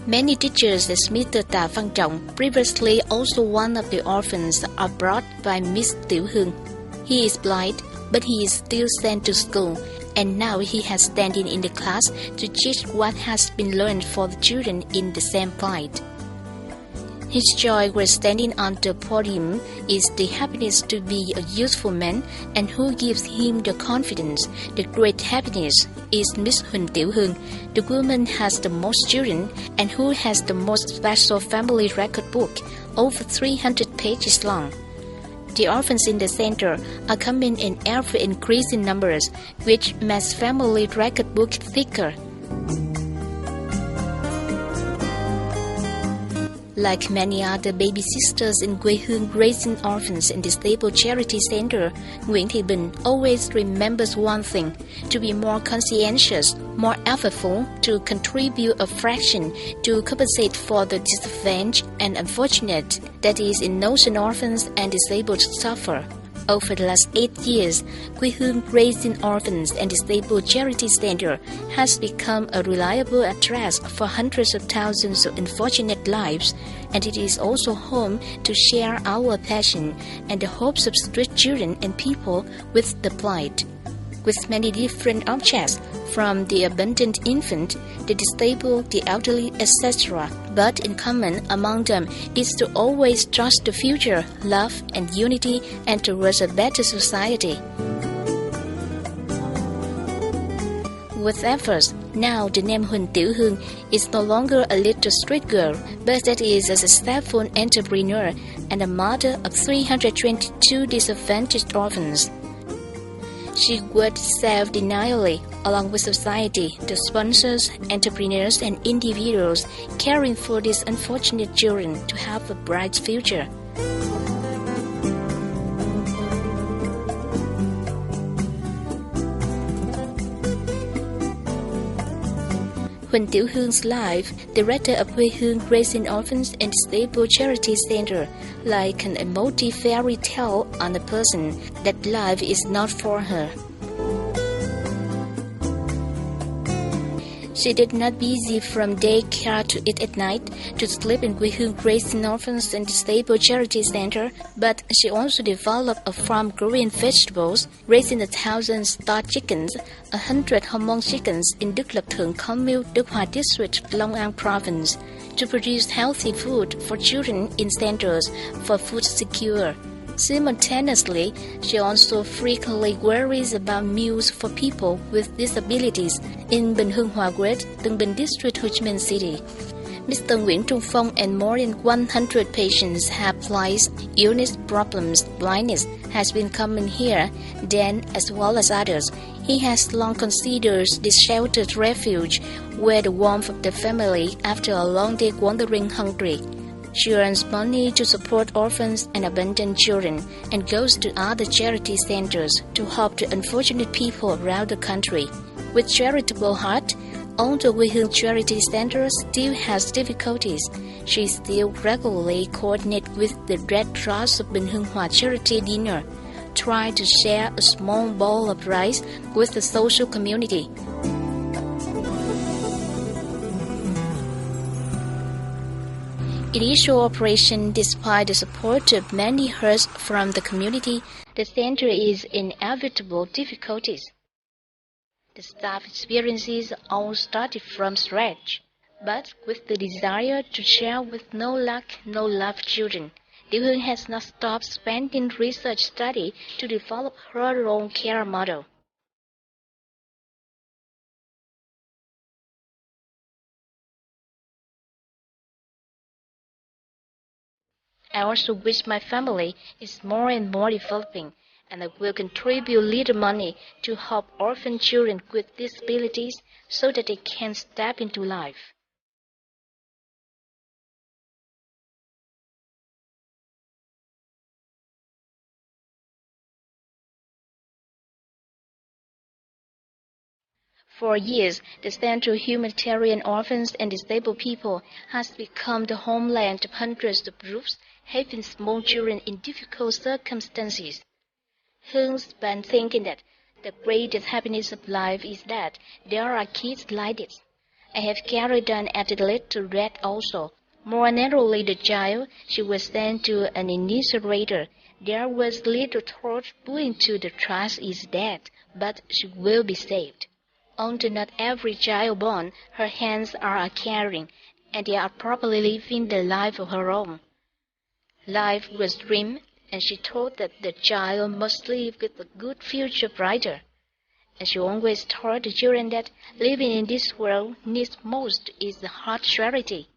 Many teachers as Mr. Ta Phan Trọng, previously also one of the orphans, are brought by Miss Tieu Huong. He is blind, but he is still sent to school, and now he has standing in the class to teach what has been learned for the children in the same plight. His joy when standing on the podium is the happiness to be a useful man, and who gives him the confidence, the great happiness, is Miss Huynh Tieu Huong, the woman has the most children and who has the most special family record book, over 300 pages long. The orphans in the center are coming in ever increasing numbers, which makes family record book thicker. Like many other baby sisters in quê hương raising orphans and disabled charity center, Nguyễn Thị Binh always remembers one thing: to be more conscientious, more effortful, to contribute a fraction to compensate for the disadvantaged and unfortunate that is in notion orphans and disabled suffer. Over the last 8 years, Quê Hương Raising Orphans and Disabled Charity Center has become a reliable address for hundreds of thousands of unfortunate lives, and it is also home to share our passion and the hopes of street children and people with the plight. With many different objects, from the abandoned infant, the disabled, the elderly, etc. But in common among them is to always trust the future, love and unity, and towards a better society. With efforts, now the name Huynh Tieu Huong is no longer a little street girl, but that is a successful entrepreneur and a mother of 322 disadvantaged orphans. She worked self-denially along with society, the sponsors, entrepreneurs, and individuals caring for these unfortunate children to have a bright future. Huynh Tieu Huong's life, director of Quê Hương Raising Orphans and Disabled Charity Center, like an emotive fairy tale on a person that life is not for her. She did not busy from daycare to eat at night, to sleep in Quê Hương Raising Orphans and Disabled Charity Center, but she also developed a farm growing vegetables, raising 1,000 stock chickens, 100 hormone chickens in Đức Lập Thượng Commune, Đức Hòa District, Long An Province, to produce healthy food for children in centers for food secure. Simultaneously, she also frequently worries about meals for people with disabilities in Bình Hưng Hòa Quế, Tân Bình District, Ho Chi Minh City. Mr. Nguyễn Trung Phong and more than 100 patients have lice, illness problems, blindness has been coming here, then as well as others. He has long considered this sheltered refuge where the warmth of the family after a long day wandering hungry. She earns money to support orphans and abandoned children and goes to other charity centers to help the unfortunate people around the country. With charitable heart, although Quê Hương Charity Center still has difficulties, she still regularly coordinates with the Red Cross of Bình Hưng Hòa Charity Dinner, try to share a small bowl of rice with the social community. Initial operation, despite the support of many hearts from the community, the center is in inevitable difficulties. The staff experiences all started from scratch, but with the desire to share with no luck, no love children, Tieu Huong has not stopped spending research study to develop her own care model. I also wish my family is more and more developing, and I will contribute little money to help orphan children with disabilities so that they can step into life. For years, the Central Humanitarian Orphans and Disabled People has become the homeland of hundreds of groups having small children in difficult circumstances. Huong's been thinking that the greatest happiness of life is that there are kids like this. I have carried on at the little red also. More narrowly the child, she was sent to an incinerator. There was little thought put into the trust is dead, but she will be saved. Unto not every child born, her hands are caring, and they are properly living the life of her own. Life was grim, and she thought that the child must live with a good future brighter. And she always taught the children that living in this world needs most is the heart charity.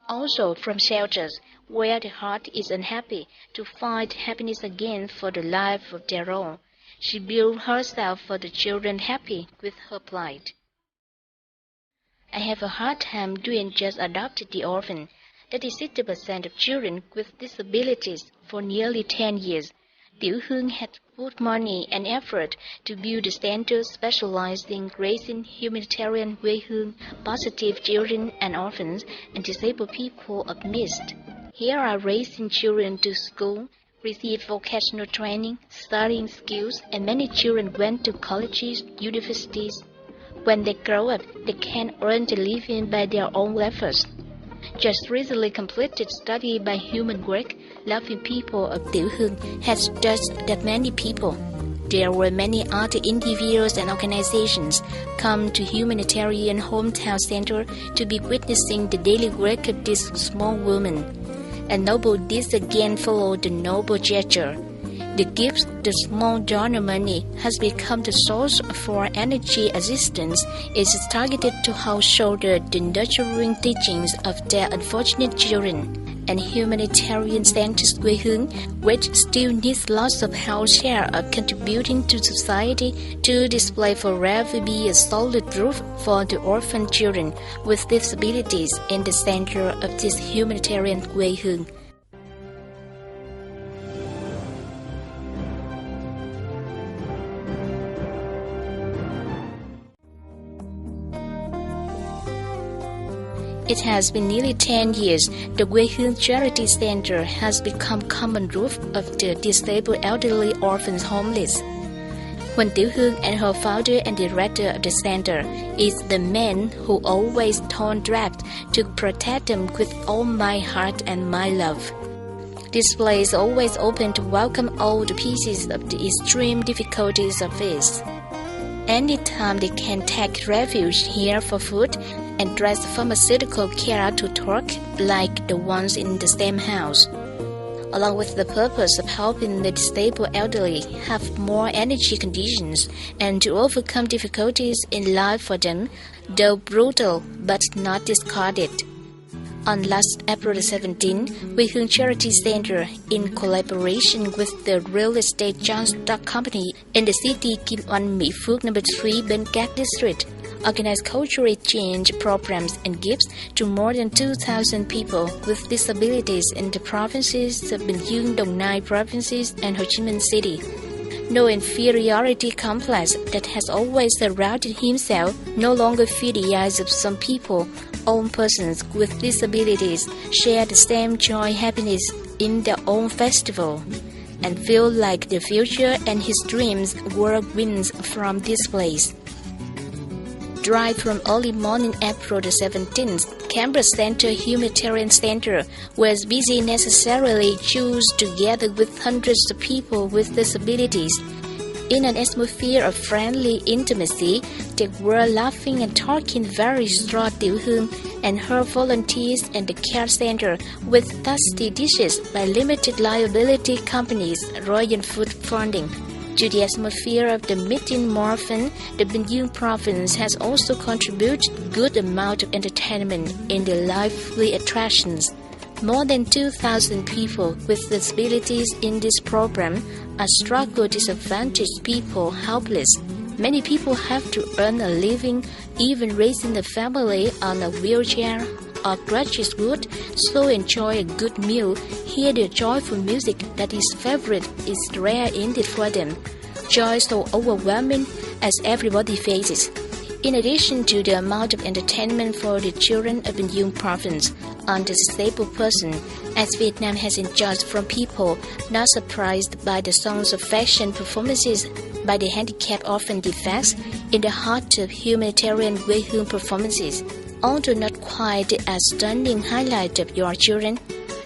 Also from shelters, where the heart is unhappy, to find happiness again for the life of their own. She built herself for the children happy with her plight. I have a hard time doing just adopted the orphan. That is 60% of children with disabilities for nearly 10 years. Tieu Huong had put money and effort to build a center specialized in raising humanitarian Huynh positive children and orphans and disabled people of Mist. Here are raising children to school, received vocational training, studying skills, and many children went to colleges, universities. When they grow up, they can earn a living by their own efforts. Just recently completed study by Human Work, Loving People of Tieu Huong has touched that many people. There were many other individuals and organizations come to humanitarian hometown center to be witnessing the daily work of this small woman. A noble deed again followed the noble gesture. The gifts, the small donor money, has become the source for energy assistance. It is targeted to help shoulder the nurturing teachings of their unfortunate children. And humanitarian centers Huynh, which still needs lots of help share of contributing to society to display forever be a solid roof for the orphan children with disabilities in the center of this humanitarian Huynh. It has been nearly 10 years. The Huynh Charity Center has become common roof of the disabled elderly orphans homeless. Huynh Tieu Huong and her founder and director of the center is the man who always told draft to protect them with all my heart and my love. This place is always open to welcome all the pieces of the extreme difficulties of it. Anytime they can take refuge here for food and dress pharmaceutical care to talk like the ones in the same house, along with the purpose of helping the disabled elderly have more energy conditions and to overcome difficulties in life for them, though brutal but not discarded. On last April 17, Huynh Charity Center, in collaboration with the real estate John Stock Company in the city Kim Oanh Mỹ Phước No. 3 Binh District, organized cultural exchange programs and gifts to more than 2,000 people with disabilities in the provinces of Bình Dương, Đồng Nai provinces, and Ho Chi Minh City. No inferiority complex that has always surrounded himself no longer feed the eyes of some people. All persons with disabilities share the same joy happiness in their own festival and feel like the future and his dreams were wins from this place. Drive from early morning April the 17th, Canberra Center Humanitarian Center was busy necessarily choose together with hundreds of people with disabilities. In an atmosphere of friendly intimacy, they were laughing and talking very straw Tieu Huong and her volunteers in the care center with tasty dishes by limited liability companies Royal Food Funding. To the atmosphere of the meeting Morphin, the Binh Dương province has also contributed good amount of entertainment in the lively attractions. More than 2,000 people with disabilities in this program are struggle disadvantaged people helpless. Many people have to earn a living, even raising a family on a wheelchair or graduate wood, so enjoy a good meal, hear the joyful music that is favorite is rare indeed for them. Joy so overwhelming as everybody faces. In addition to the amount of entertainment for the children of Binh Dương province on the disabled person, as Vietnam has enjoyed from people not surprised by the songs of fashion performances by the handicapped orphan defects in the heart of humanitarian Huynh performances. although not quite as stunning highlight of your children,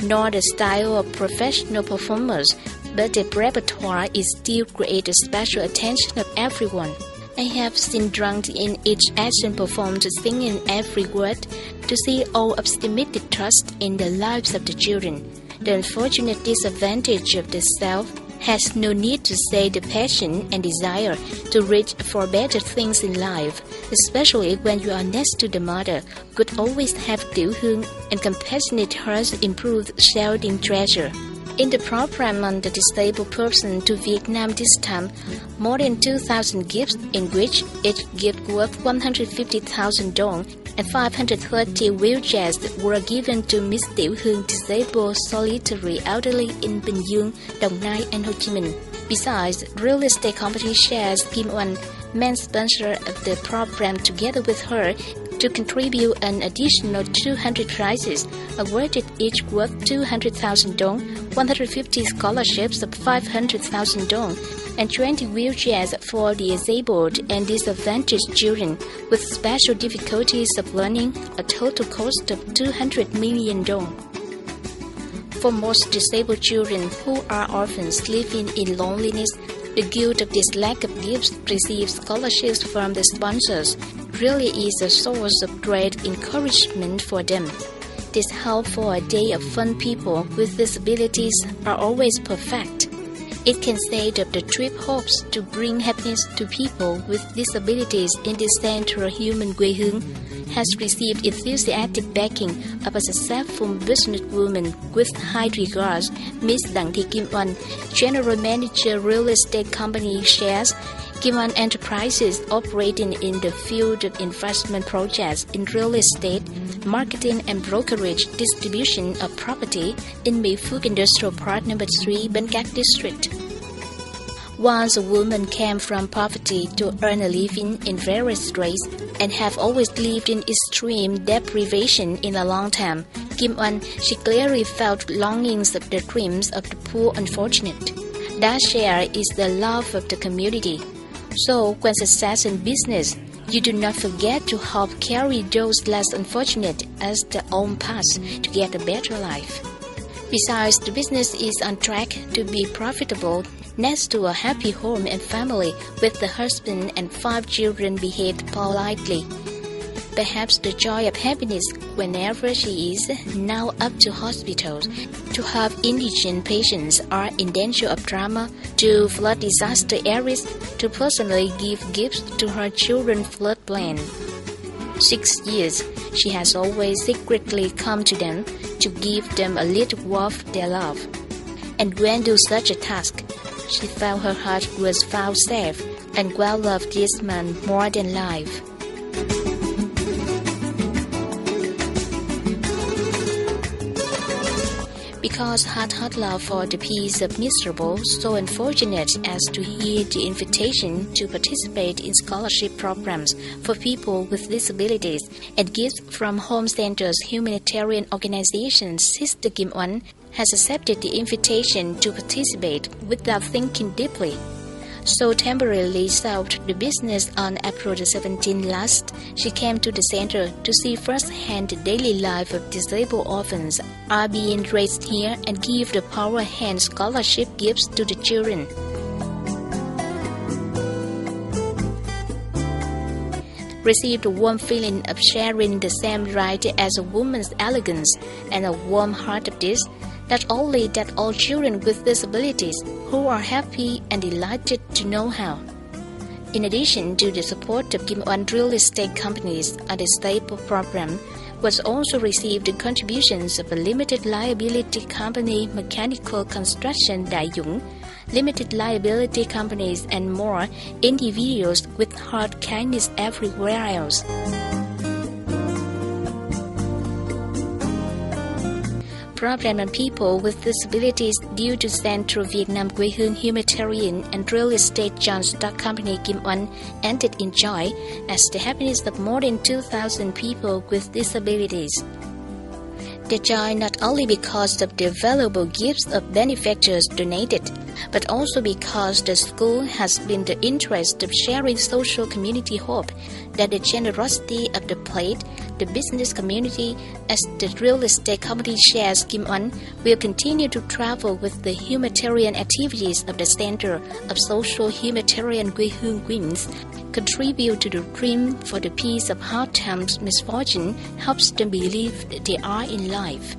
nor the style of professional performers, but the repertoire is still create a special attention of everyone. I have seen drunk in each action performed singing every word, to see all optimistic trust in the lives of the children. The unfortunate disadvantage of the self has no need to say the passion and desire to reach for better things in life, especially when you are next to the mother, could always have Tieu Huong and compassionate hearts improve shouting treasure. In the program on the disabled person to Vietnam this time, more than 2,000 gifts, in which each gift worth 150,000 dong and 530 wheelchairs were given to Miss Tieu Huong disabled solitary elderly in Binh, Đồng Nai and Ho Chi Minh. Besides, real estate company shares Kim Oanh, main sponsor of the program, together with her, to contribute an additional 200 prizes, awarded each worth 200,000 dong, 150 scholarships of 500,000 dong, and 20 wheelchairs for the disabled and disadvantaged children with special difficulties of learning, a total cost of 200 million dong. For most disabled children who are orphans living in loneliness, the guilt of this lack of gifts received scholarships from the sponsors really is a source of great encouragement for them. This help for a day of fun. People with disabilities are always perfect. It can say that the trip hopes to bring happiness to people with disabilities in the Central Human Quê Hương, has received enthusiastic backing of a successful businesswoman with high regards, Miss Đặng Thị Kim Oanh, General Manager Real Estate Company shares Kim Oanh Enterprises operating in the field of investment projects in real estate, marketing and brokerage distribution of property in Mỹ Phước Industrial Park No. 3, Binh Các District. Once a woman came from poverty to earn a living in various trades and have always lived in extreme deprivation in a long time, Kim Oanh, she clearly felt longings of the dreams of the poor unfortunate. That share is the love of the community. So when success in business, you do not forget to help carry those less unfortunate as their own path to get a better life. Besides, the business is on track to be profitable. Next to a happy home and family with the husband and 5 children behaved politely. Perhaps the joy of happiness whenever she is now up to hospitals to help indigent patients are in danger of trauma, to flood disaster areas, to personally give gifts to her children's flood plan. 6 years, she has always secretly come to them to give them a little of their love. And when do such a task, she felt her heart was found safe and well loved this man more than life. Because heart love for the peace of miserable, so unfortunate as to hear the invitation to participate in scholarship programs for people with disabilities and gifts from home centers humanitarian organizations, Sister Kim Oanh has accepted the invitation to participate without thinking deeply. So temporarily stopped the business on April 17 last, she came to the center to see firsthand the daily life of disabled orphans are being raised here and give the power hand scholarship gifts to the children. Received a warm feeling of sharing the same right as a woman's elegance and a warm heart of this, not only that all children with disabilities who are happy and delighted to know how. In addition to the support of Kim Oanh real estate companies on the staple program, was also received the contributions of a limited liability company Mechanical Construction Đại Dũng, limited liability companies and more individuals with heart kindness everywhere else. Problem on people with disabilities due to Central Vietnam Quê Hương Humanitarian and Real Estate Joint Stock Company Kim Oanh ended in joy as the happiness of more than 2,000 people with disabilities. The joy not only because of the valuable gifts of benefactors donated, but also because the school has been the interest of sharing social community hope that the generosity of the plate, the business community, as the real estate company shares Kim Un, will continue to travel with the humanitarian activities of the Center of Social Humanitarian Huynh Queens, contribute to the dream for the peace of hard times misfortune, helps them believe they are in life.